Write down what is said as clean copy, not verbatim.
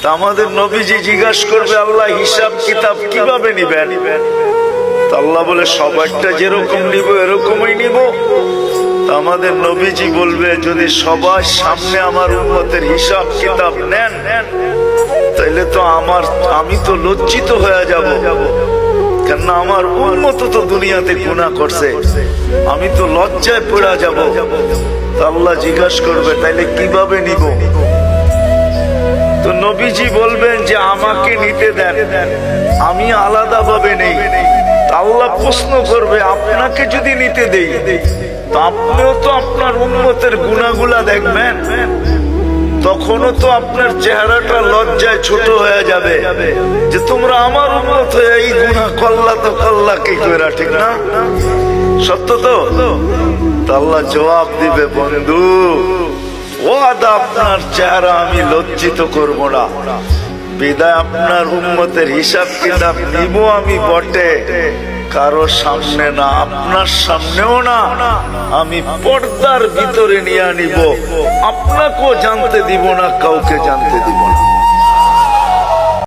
তা আমাদের নবীজি জিজ্ঞাসা করবে, আল্লাহ হিসাব কিতাব কিভাবে নিবেন? তা আল্লাহ বলে, সবারটা যেরকম নিব এরকমই নিব। তা আমাদের নবীজি বলবে, যদি সবার সামনে আমার উম্মতের হিসাব কিতাব নেন তাইলে তো আমি তো লজ্জিত হয়ে যাব, কেননা আমার উম্মত তো দুনিয়াতে গুনাহ করছে, আমি তো লজ্জায় পড়ে যাব। তা আল্লাহ জিজ্ঞাসা করবে, তাইলে কিভাবে নিব? তো নবীজি বলবেন যে আমাকে নিতে দেন, আমি আলাদা ভাবে নেই। আল্লাহ প্রশ্ন করবে, আপনাকে যদি নিতে দেই তো আপনিও তো আপনার উম্মতের গুনাহগুলা দেখবেন, তখনও তো আপনার চেহারাটা লজ্জায় ছোট হয়ে যাবে যে তোমরা আমার উম্মত হয়ে এই গুনাহ করলা, তো করলা কি কইরা, ঠিক না? সত্য তো? আল্লাহ জবাব দিবে, বন্ধু ওয়াদা, আপনার চেহারা আমি লজ্জিত করব না, বিদায় আপনার উম্মতের হিসাব কিতাব নিব আমি বটে, কারো সামনে না, আপনার সামনেও না, আমি পর্দার ভিতরে নিয়ে নিব, আপনাকেও জানতে দিব না, কাউকে জানতে দিব না।